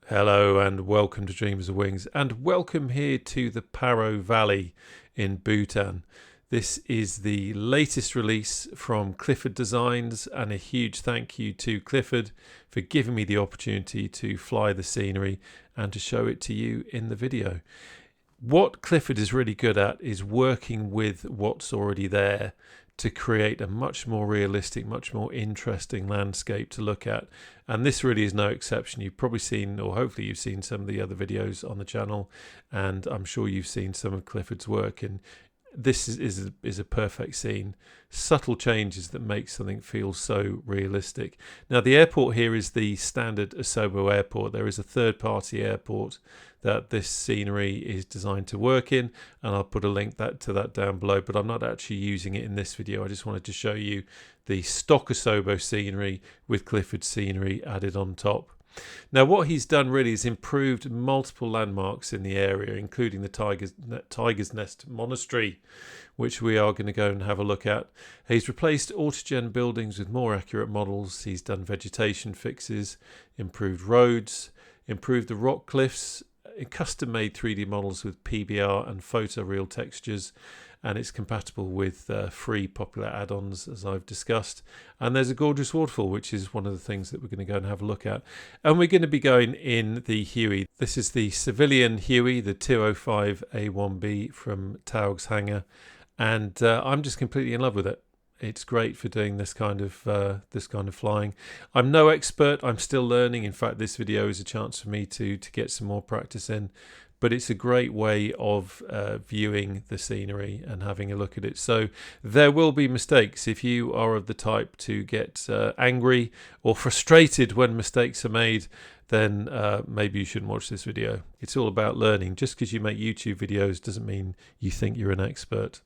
Hello and welcome to Dreamers of Wings, and welcome here to the Paro Valley in Bhutan. This is the latest release from Cli4D Designs, and a huge thank you to Clifford for giving me the opportunity to fly the scenery and to show it to you in the video. What Clifford is really good at is working with what's already there to create a much more realistic, much more interesting landscape to look at. And this really is no exception. You've probably seen, or hopefully you've seen, some of the other videos on the channel, and I'm sure you've seen some of Clifford's work, and this is a perfect scene. Subtle changes that make something feel so realistic. Now, the airport here is the standard Asobo airport. There is a third-party airport that this scenery is designed to work in, and I'll put a link to that down below, but I'm not actually using it in this video. I just wanted to show you the stock Asobo scenery with Clifford scenery added on top. Now, what he's done really is improved multiple landmarks in the area, including the Tiger's Nest Monastery, which we are going to go and have a look at. He's replaced autogen buildings with more accurate models. He's done vegetation fixes, improved roads, improved the rock cliffs, custom-made 3D models with PBR and photoreal textures, and it's compatible with free popular add-ons, as I've discussed. And there's a gorgeous waterfall, which is one of the things that we're going to go and have a look at. And we're going to be going in the Huey. This is the civilian Huey, the 205 A1B from Taog's Hangar, and I'm just completely in love with it. It's great for doing this kind of flying. I'm no expert. I'm still learning. In fact, this video is a chance for me to get some more practice in. But it's a great way of viewing the scenery and having a look at it. So there will be mistakes. If you are of the type to get angry or frustrated when mistakes are made, then maybe you shouldn't watch this video. It's all about learning. Just because you make YouTube videos doesn't mean you think you're an expert.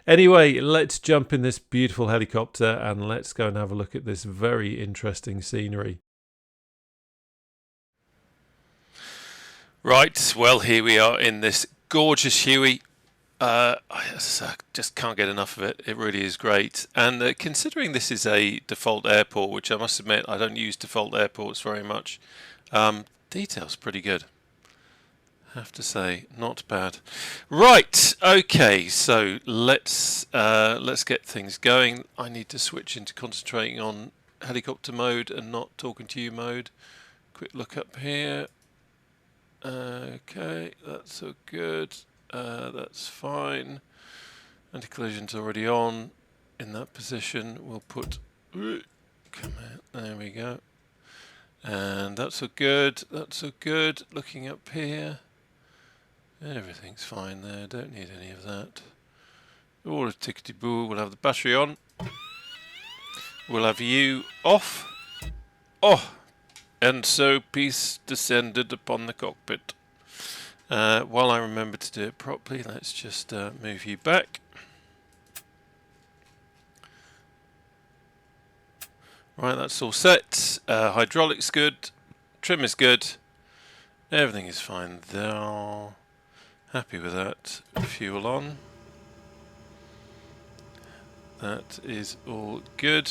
Anyway, let's jump in this beautiful helicopter and let's go and have a look at this very interesting scenery. Right, well, here we are in this gorgeous Huey. I just can't get enough of it. It really is great. And considering this is a default airport, which I must admit I don't use default airports very much, detail's pretty good. Have to say, not bad. Right, okay, so let's get things going. I need to switch into concentrating on helicopter mode and not talking to you mode. Quick look up here. Okay, that's all good. That's fine. Anti-collision's already on. In that position, we'll put. Come on, there we go. And that's all good. That's all good. Looking up here. Everything's fine there, don't need any of that. All a tickety-boo. We'll have the battery on. We'll have you off. Oh! And so peace descended upon the cockpit. While I remember to do it properly, let's just move you back. Right, that's all set. Hydraulics good. Trim is good. Everything is fine there. Happy with that. Fuel on. That is all good.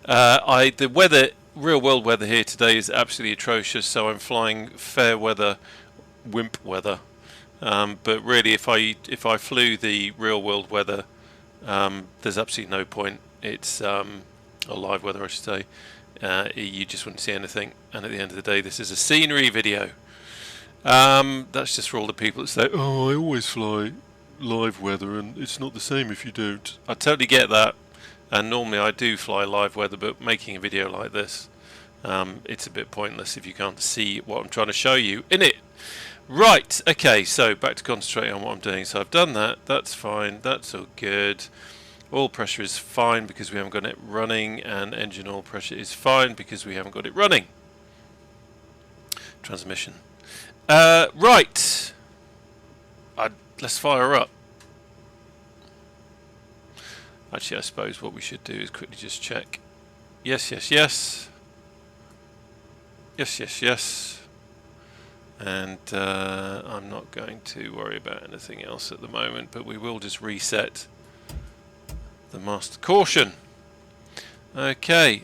The weather, real world weather here today is absolutely atrocious, so I'm flying fair weather, wimp weather. But really, if I flew the real world weather, there's absolutely no point. It's or live weather, I should say. You just wouldn't see anything. And at the end of the day, this is a scenery video. That's just for all the people that say, "Oh, I always fly live weather, and it's not the same if you don't." I totally get that, and normally I do fly live weather, but making a video like this, it's a bit pointless if you can't see what I'm trying to show you in it. Right, okay, so back to concentrating on what I'm doing. So I've done that, that's fine, that's all good. Oil pressure is fine because we haven't got it running, and engine oil pressure is fine because we haven't got it running. Transmission. Right. Let's fire up. Actually, I suppose what we should do is quickly just check. Yes, yes, yes. Yes, yes, yes. And I'm not going to worry about anything else at the moment, but we will just reset the master caution. Okay.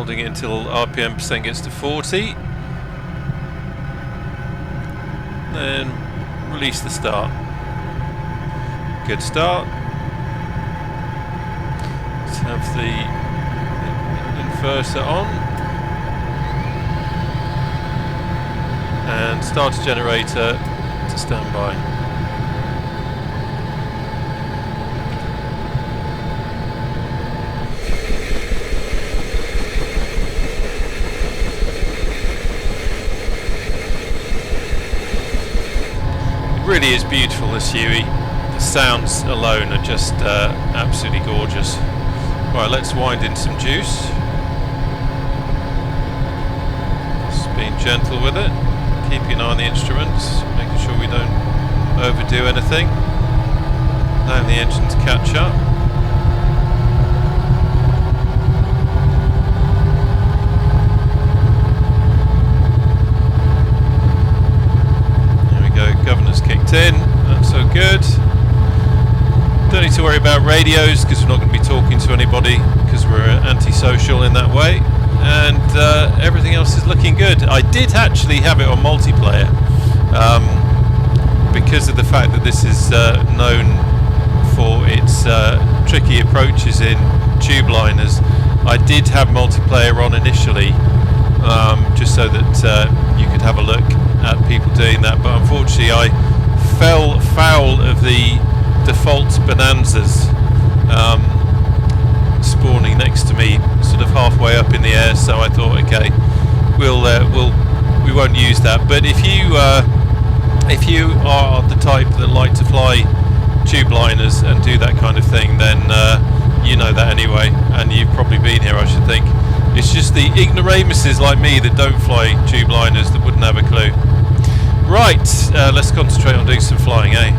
holding it until RPM percent gets to 40. Then release the start. Good start. Let's have the inverter on. And start a generator to standby. It really is beautiful, this Huey. The sounds alone are just absolutely gorgeous. Right, let's wind in some juice. Just being gentle with it. Keeping an eye on the instruments, making sure we don't overdo anything. Allowing the engine to catch up. There we go, governor's kicked in, that's so good. Don't need to worry about radios because we're not going to be talking to anybody because we're antisocial in that way. And everything else is looking good. I did actually have it on multiplayer because of the fact that this is known for its tricky approaches in tube liners. I did have multiplayer on initially just so that you could have a look at people doing that, but unfortunately I fell foul of the default bonanzas spawning next to me, sort of halfway up in the air. So I thought, okay, we won't use that. But if you are the type that like to fly tube liners and do that kind of thing, then you know that anyway, and you've probably been here, I should think. It's just the ignoramuses like me that don't fly tube liners that wouldn't have a clue. Right, let's concentrate on doing some flying, eh?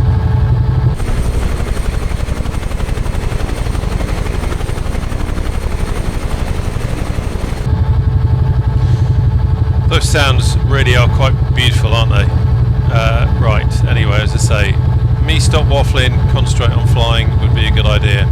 Those sounds really are quite beautiful, aren't they? Right, anyway, as I say, me stop waffling, concentrate on flying would be a good idea.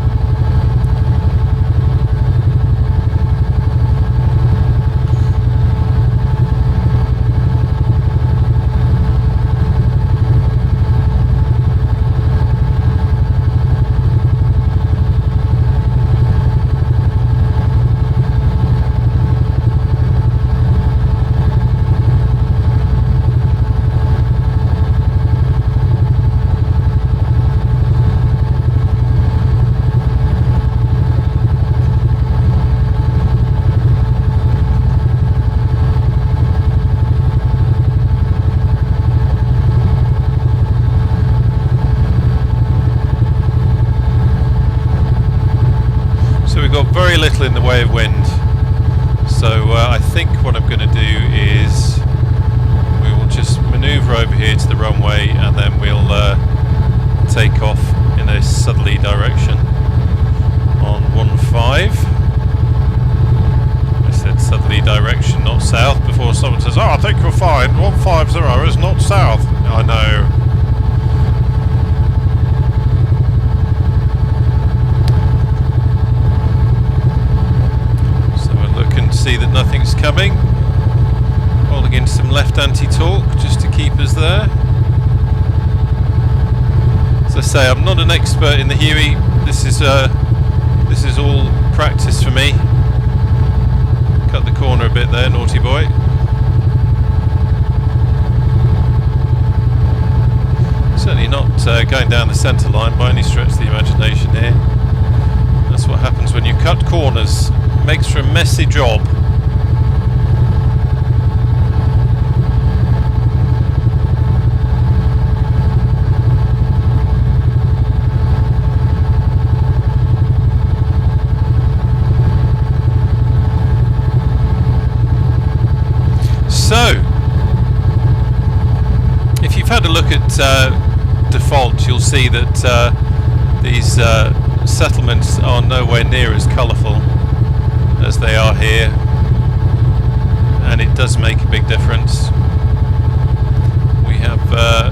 Very little in the way of wind, so I think what I'm going to do is we will just manoeuvre over here to the runway and then we'll take off in a southerly direction on 15. I said southerly direction, not south, before someone says, oh, I think you'll find 150 is not south. I know. See that nothing's coming. Holding in some left anti-torque just to keep us there. As I say, I'm not an expert in the Huey. This is all practice for me. Cut the corner a bit there, naughty boy. Certainly not going down the centre line by any stretch of the imagination here. That's what happens when you cut corners. Makes for a messy job. So, if you've had a look at default, you'll see that these settlements are nowhere near as colourful as they are here, and it does make a big difference. We have a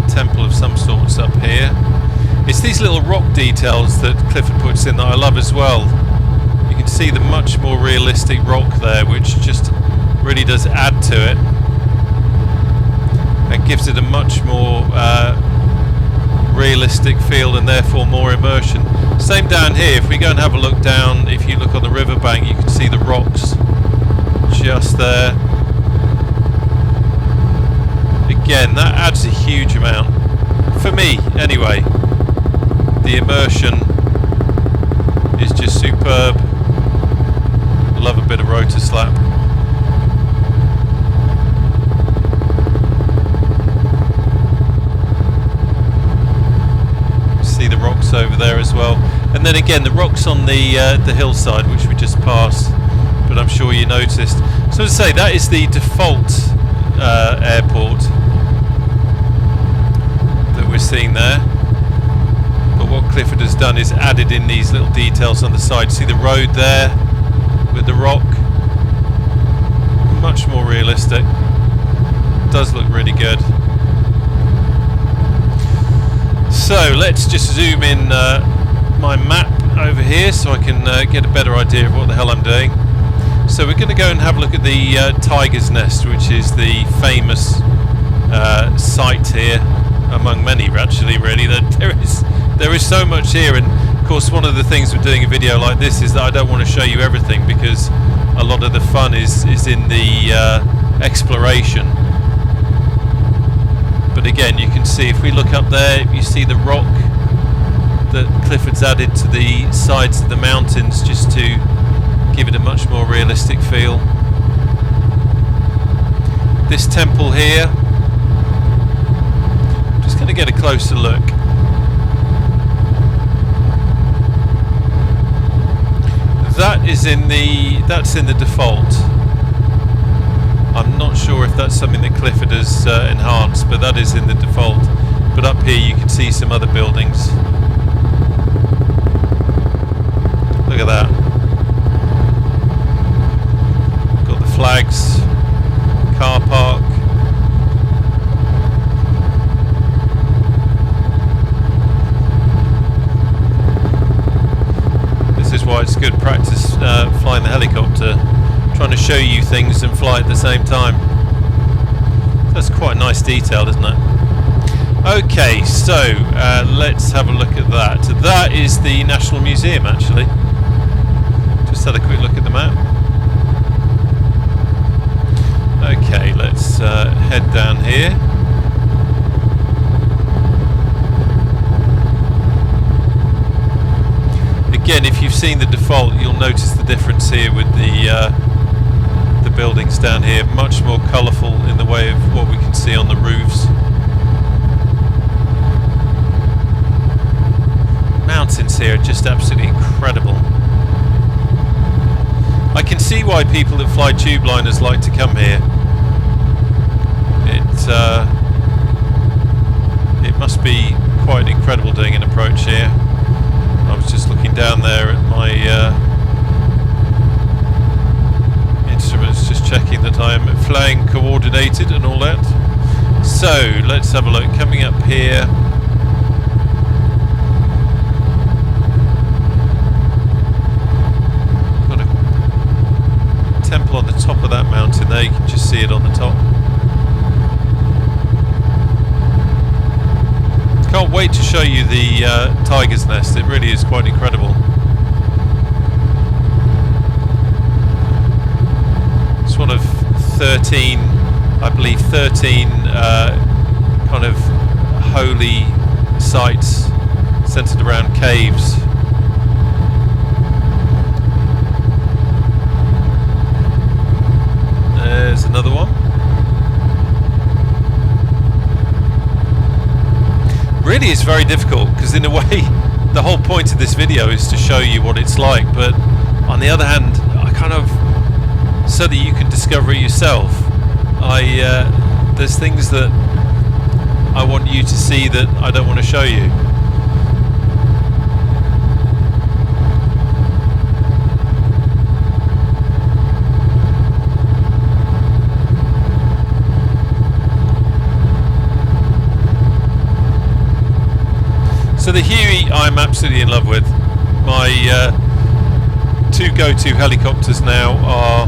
temple of some sorts up here. It's these little rock details that Clifford puts in that I love as well. You can can see the much more realistic rock there, which just really does add to it and gives it a much more realistic feel and therefore more immersion. Same down here. If we go and have a look down, if you look on the riverbank, you can see the rocks just there. Again, that adds a huge amount. For me, anyway. The immersion is just superb. Love a bit of rotor slap. See the rocks over there as well, and then again the rocks on the hillside, which we just passed, but I'm sure you noticed. So to say, that is the default airport that we're seeing there. But what Cli4D has done is added in these little details on the side. See the road there with the rock, much more realistic. Does look really good. So let's just zoom in my map over here so I can get a better idea of what the hell I'm doing. So we're going to go and have a look at the Tiger's Nest, which is the famous site here, among many actually, really. There is so much here, and of course one of the things with doing a video like this is that I don't want to show you everything, because a lot of the fun is in the exploration. But again, you can see, if we look up there, you see the rock that Cli4D's added to the sides of the mountains just to give it a much more realistic feel. This temple here, I'm just going to get a closer look. That's in the default. I'm not sure if that's something that Cli4D has enhanced, but that is in the default. But up here you can see some other buildings. Look at that. Got the flags, car park. This is why it's good practice flying the helicopter, trying to show you things and fly at the same time. That's quite a nice detail, isn't it? Okay, so let's have a look at that. That is the National Museum, actually. Just had a quick look at the map. Okay, let's head down here. Again, if you've seen the default, you'll notice the difference here with the buildings down here. Much more colourful in the way of what we can see on the roofs. Mountains here are just absolutely incredible. I can see why people that fly tube liners like to come here. It must be quite incredible doing an approach here. I was just looking down there at my instruments, just checking that I'm flying coordinated and all that. So let's have a look. Coming up here, got a temple on the top of that mountain there. You can just see it on the top. Can't wait to show you the Tiger's Nest. It really is quite incredible. It's one of 13, I believe 13 kind of holy sites centered around caves. There's another one. Really, it's very difficult, because in a way the whole point of this video is to show you what it's like, but on the other hand, I kind of, so that you can discover it yourself, there's things that I want you to see that I don't want to show you. So the Huey I'm absolutely in love with. two go-to helicopters now are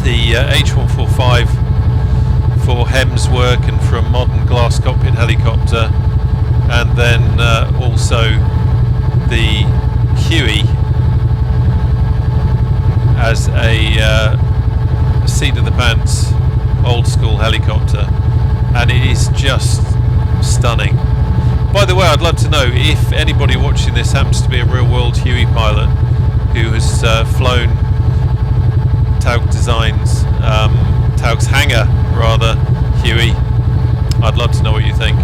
the H145 for HEMS work and for a modern glass cockpit helicopter, and then also the Huey as a seat of the pants old school helicopter, and it is just stunning. By the way, I'd love to know if anybody watching this happens to be a real world Huey pilot who has flown Taog Designs, Taog's Hangar rather, Huey. I'd love to know what you think.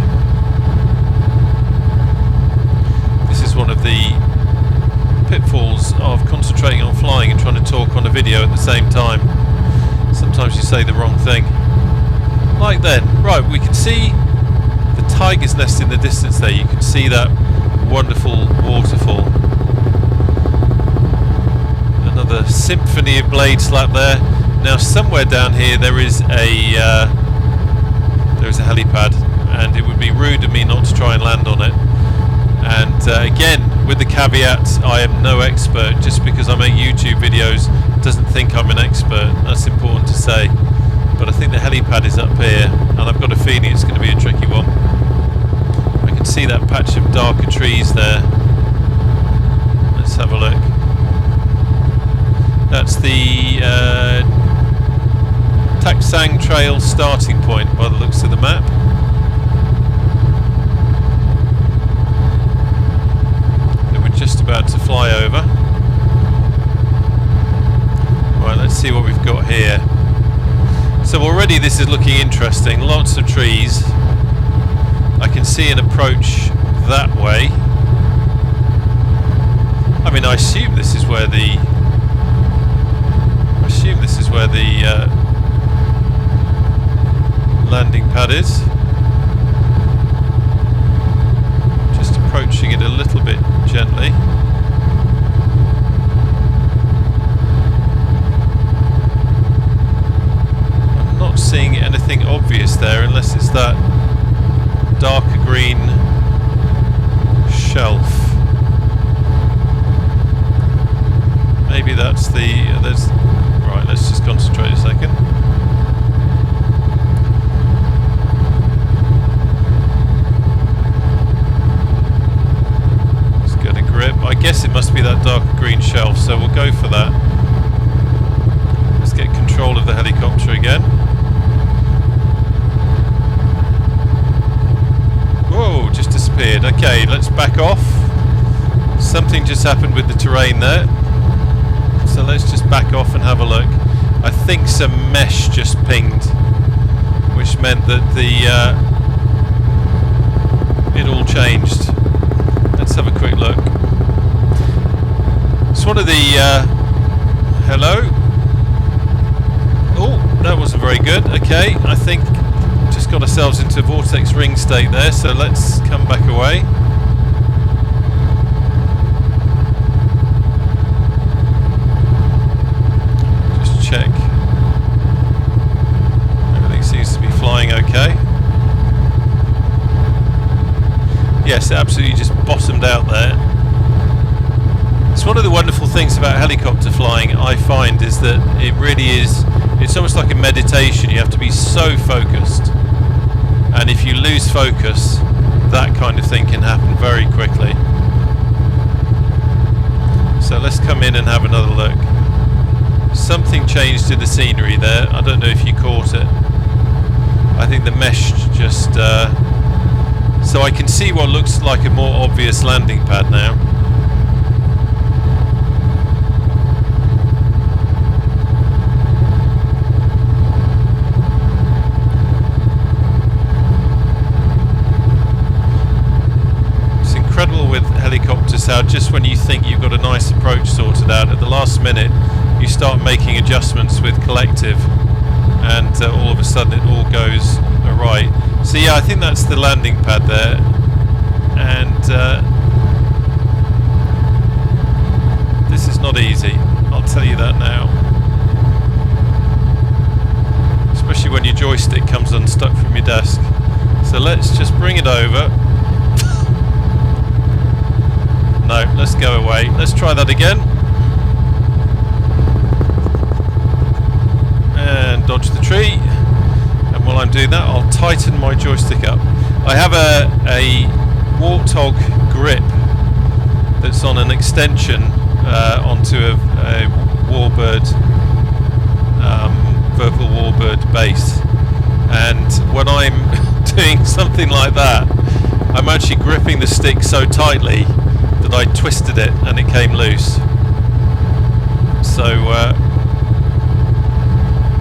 This is one of the pitfalls of concentrating on flying and trying to talk on a video at the same time. Sometimes you say the wrong thing. Like then, right, we can see the tiger's nest in the distance there. You can see that wonderful waterfall. Another symphony of blade slap there. Now somewhere down here there is a helipad, and it would be rude of me not to try and land on it. And again, with the caveat, I am no expert. Just because I make YouTube videos doesn't think I'm an expert. That's important to say. But I think the helipad is up here, and I've got a feeling it's going to be a tricky one. I can see that patch of darker trees there. Let's have a look. That's the Taksang Trail starting point by the looks of the map. That we're just about to fly over. Right, let's see what we've got here. So already this is looking interesting. Lots of trees. I can see an approach that way. I mean, I assume this is where the landing pad is. Just approaching it a little bit gently. I'm not seeing anything obvious there, unless it's that darker green shelf. Maybe that's the right, let's just concentrate a second. Let's get a grip. I guess it must be that darker green shelf, so we'll go for that. Let's get control of the helicopter again. Whoa, just disappeared. Okay, let's back off. Something just happened with the terrain there. So let's just back off and have a look. I think some mesh just pinged, which meant that it all changed. Let's have a quick look. It's one of the hello. Oh, that wasn't very good. Okay, I think just got ourselves into a vortex ring state there, so let's come back away. Just check. Everything seems to be flying okay. Yes, absolutely just bottomed out there. It's one of the wonderful things about helicopter flying, I find, is that it really is, it's almost like a meditation. You have to be so focused. And if you lose focus, that kind of thing can happen very quickly. So let's come in and have another look. Something changed in the scenery there. I don't know if you caught it. I think the mesh just... so I can see what looks like a more obvious landing pad now. With helicopters, how just when you think you've got a nice approach sorted out, at the last minute you start making adjustments with collective, and all of a sudden it all goes awry. So yeah, I think that's the landing pad there, and this is not easy, I'll tell you that now, especially when your joystick comes unstuck from your desk. So let's just bring it over. No, let's go away. Let's try that again. dodge the tree, and while I'm doing that I'll tighten my joystick up. I have a Warthog grip that's on an extension onto a Warbird, Verbal Warbird base, and when I'm doing something like that I'm actually gripping the stick so tightly that I twisted it and it came loose. So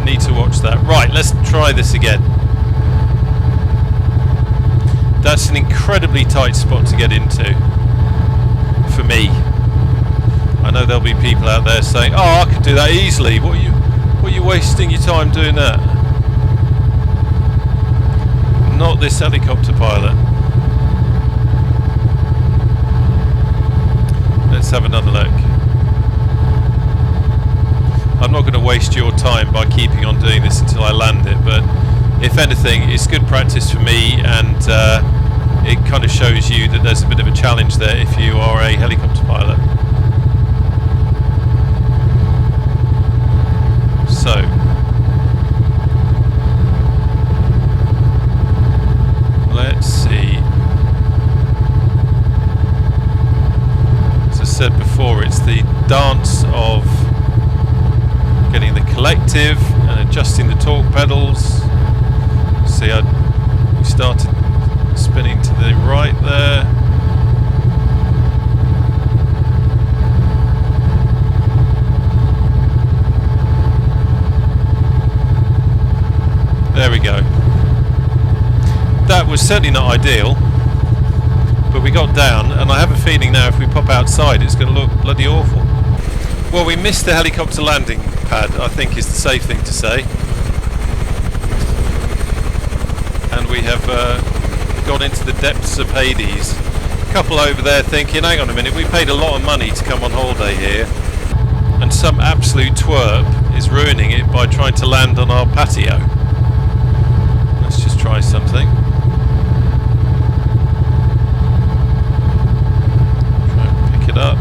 need to watch that. Right, let's try this again. That's an incredibly tight spot to get into for me. I know there'll be people out there saying, "Oh, I could do that easily. What are you wasting your time doing that?" Not this helicopter pilot. Let's have another look. I'm not going to waste your time by keeping on doing this until I land it, but if anything, it's good practice for me, and it kind of shows you that there's a bit of a challenge there if you are a helicopter pilot. So, let's see. As I said before, it's the dance of getting the collective and adjusting the torque pedals. See, we started spinning to the right there. There we go. That was certainly not ideal, but we got down, and I have a feeling now if we pop outside it's going to look bloody awful. Well, we missed the helicopter landing pad, I think is the safe thing to say. And we have gone into the depths of Hades. A couple over there thinking, hang on a minute, we paid a lot of money to come on holiday here, and some absolute twerp is ruining it by trying to land on our patio. Let's just try something. Try and pick it up.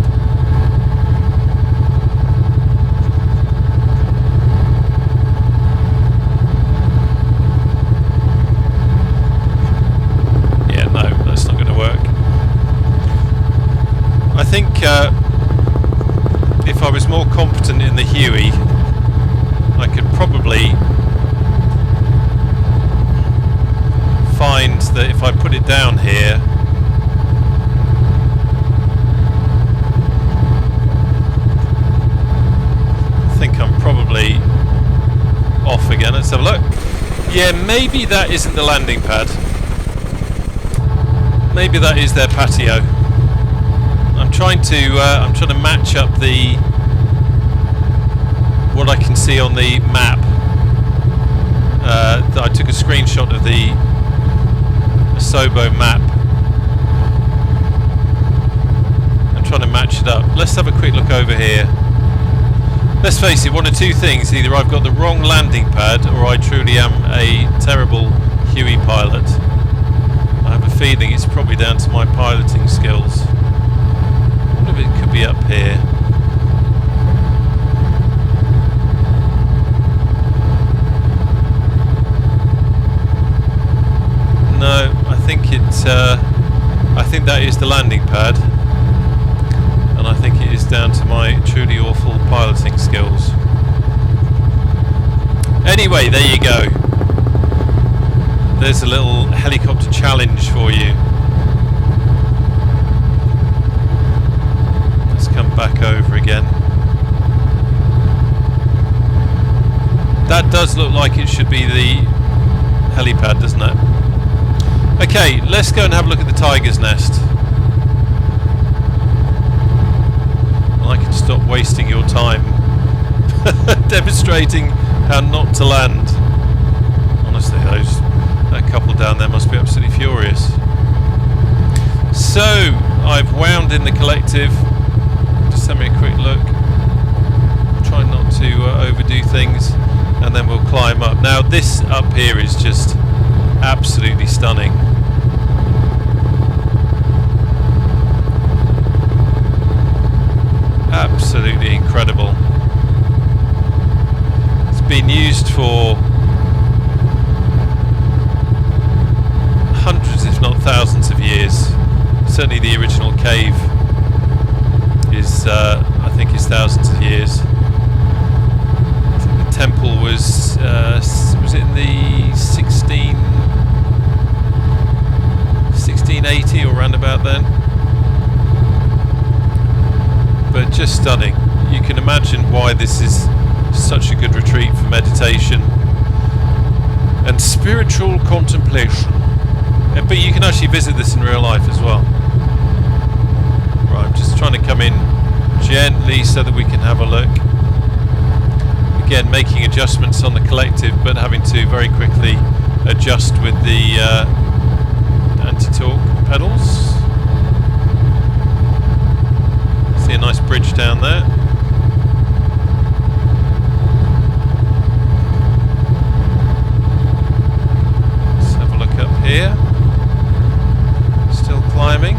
I think if I was more competent in the Huey, I could probably find that if I put it down here, I think I'm probably off again. Let's have a look. Yeah, maybe that isn't the landing pad. Maybe that is their patio. I'm trying to match up what I can see on the map. I took a screenshot of the Asobo map. I'm trying to match it up. Let's have a quick look over here. Let's face it, one of two things: either I've got the wrong landing pad, or I truly am a terrible Huey pilot. I have a feeling it's probably down to my piloting skills. It could be up here. No, I think that is the landing pad, and I think it is down to my truly awful piloting skills. Anyway, there you go. There's a little helicopter challenge for you. Come back over again. That does look like it should be the helipad, doesn't it? Okay, let's go and have a look at the tiger's nest. I can stop wasting your time demonstrating how not to land. Honestly, that couple down there must be absolutely furious. So, I've wound in the collective. Just have me a quick look. Try not to overdo things, and then we'll climb up. Now this up here is just absolutely stunning. Absolutely incredible. It's been been used for hundreds, if not thousands of years. Certainly the original cave is, I think, is thousands of years. I think the temple was it in the 1680 or round about then? But just stunning. You can imagine why this is such a good retreat for meditation and spiritual contemplation. But you can actually visit this in real life as well. Right, I'm just trying to come in gently so that we can have a look. Again, making adjustments on the collective, but having to very quickly adjust with the anti-torque pedals. See a nice bridge down there. Let's have a look up here. Still climbing.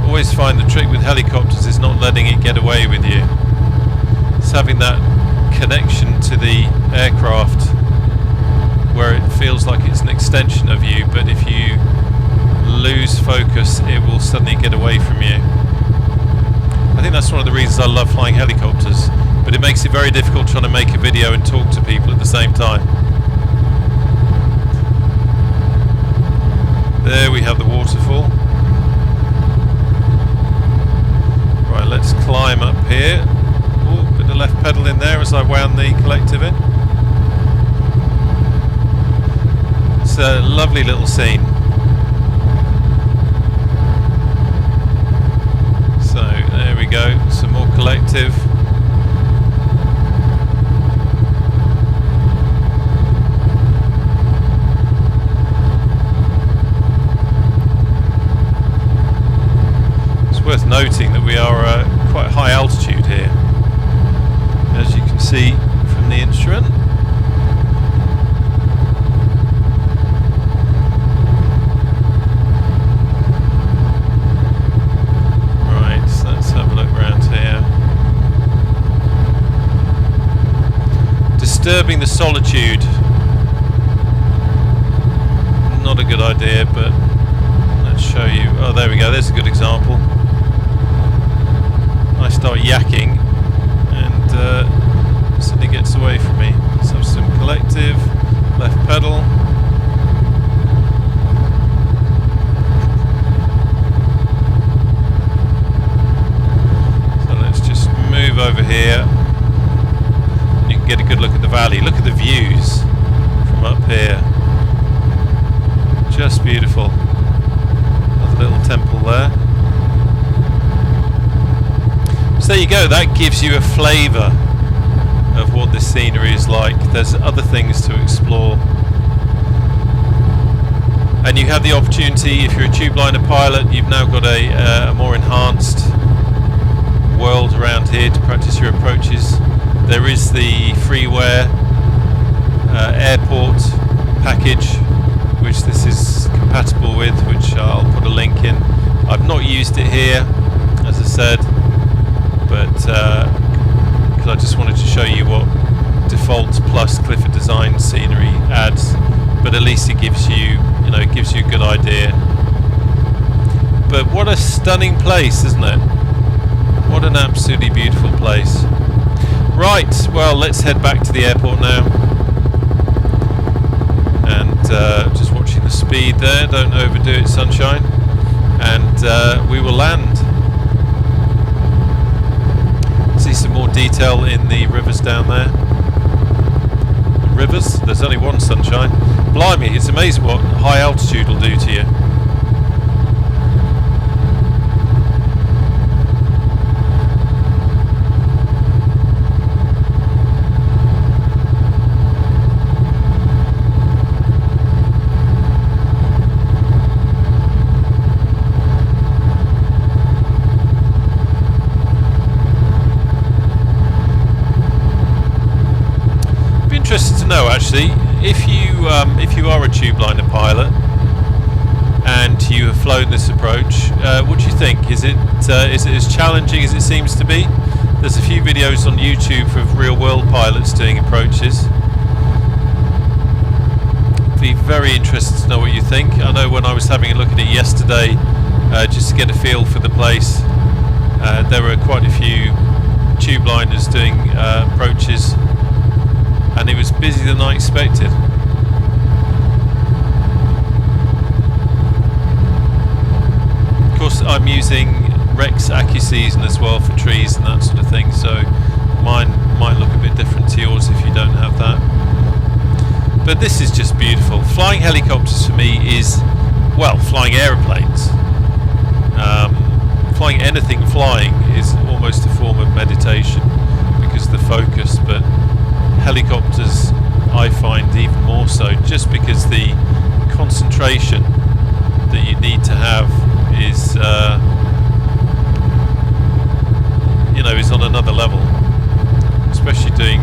Always find the trick with helicopters is not letting it get away with you. It's having that connection to the aircraft where it feels like it's an extension of you, but if you lose focus it will suddenly get away from you. I think that's one of the reasons I love flying helicopters, but it makes it very difficult trying to make a video and talk to people at the same time. There we have the waterfall. Right, let's climb up here. Oh, put the left pedal in there as I wound the collective in. It's a lovely little scene. So there we go, some more collective. It's worth noting that we are quite high altitude here, as you can see from the instrument. Disturbing the solitude. Not a good idea, but let's show you. Oh, there we go. There's a good example. I start yakking and suddenly gets away from me. Let's have some collective. Left pedal. So let's just move over here. Get a good look at the valley. Look at the views from up here. Just beautiful. Another little temple there. So there you go. That gives you a flavour of what this scenery is like. There's other things to explore. And you have the opportunity, if you're a tubeliner pilot, you've now got a more enhanced world around here to practice your approaches. There is the freeware airport package, which this is compatible with, which I'll put a link in. I've not used it here, as I said, but because I just wanted to show you what default plus Cli4D Designs scenery adds. But at least it gives you, it gives you a good idea. But what a stunning place, isn't it? What an absolutely beautiful place. Right, well, let's head back to the airport now. And just watching the speed there, don't overdo it, sunshine. And we will land. See some more detail in the rivers down there. The rivers? There's only one, sunshine. Blimey, it's amazing what high altitude will do to you. Interested to know, actually, if you are a tubeliner pilot and you have flown this approach, what do you think? Is it as challenging as it seems to be? There's a few videos on YouTube of real world pilots doing approaches. Be very interested to know what you think. I know when I was having a look at it yesterday, just to get a feel for the place, there were quite a few tube liners doing approaches, and it was busier than I expected. Of course, I'm using Rex AccuSeason as well for trees and that sort of thing, so mine might look a bit different to yours if you don't have that. But this is just beautiful. Flying helicopters for me is, well, flying aeroplanes. Flying anything flying is almost a form of meditation because of the focus, but helicopters I find even more so, just because the concentration that you need to have is you know, is on another level, especially doing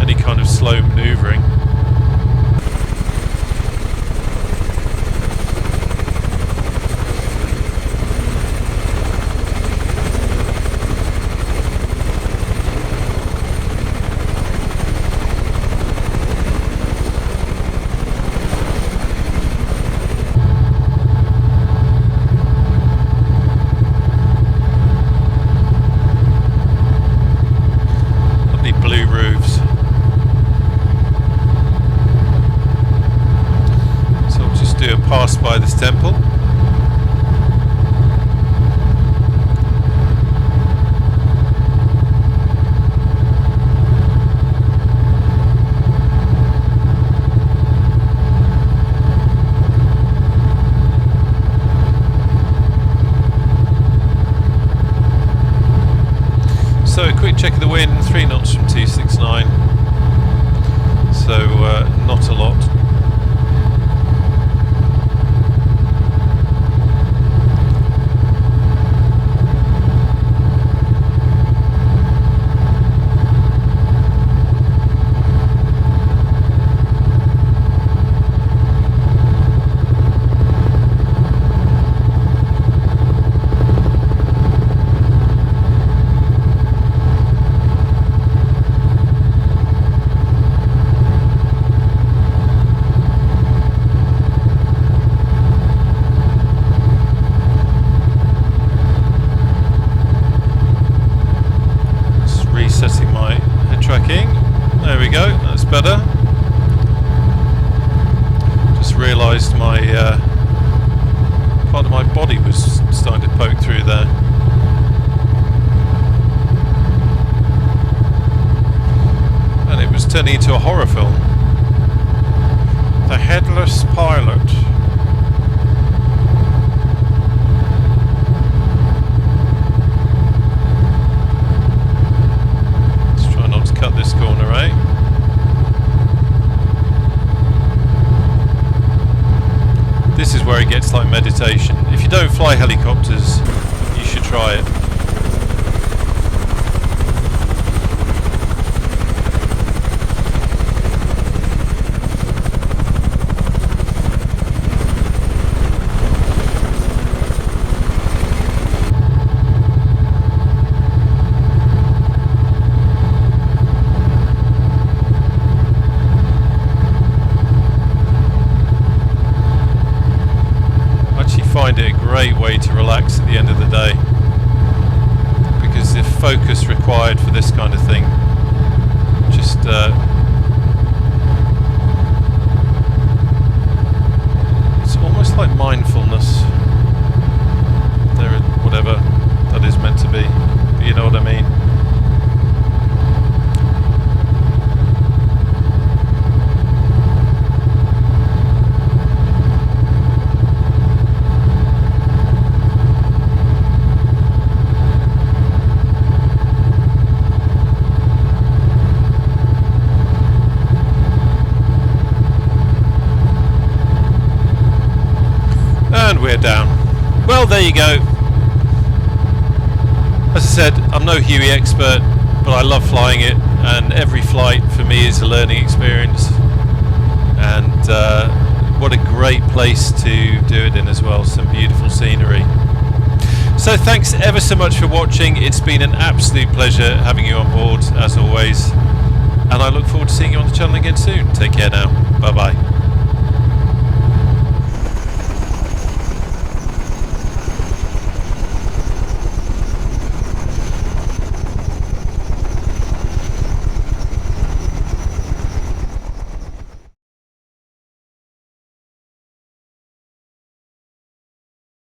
any kind of slow manoeuvring. Blue roofs. So I'll just do a pass by this temple. So a quick check of the wind, 3 knots from 269, so not a lot. Setting my head tracking. There we go, that's better. Just realised my part of my body was starting to poke through there. And it was turning into a horror film. The Headless Pilot. Cut this corner, eh? This is where it gets like meditation. If you don't fly helicopters, you should try it. Find it a great way to relax at the end of the day, because the focus required for this kind of thing just it's almost like mindfulness there, whatever that is meant to be, but you know what I mean. And we're down. Well, there you go. As I said, I'm no Huey expert, but I love flying it, and every flight for me is a learning experience. And what a great place to do it in as well, some beautiful scenery. So thanks ever so much for watching. It's been an absolute pleasure having you on board as always, and I look forward to seeing you on the channel again soon. Take care now. Bye bye.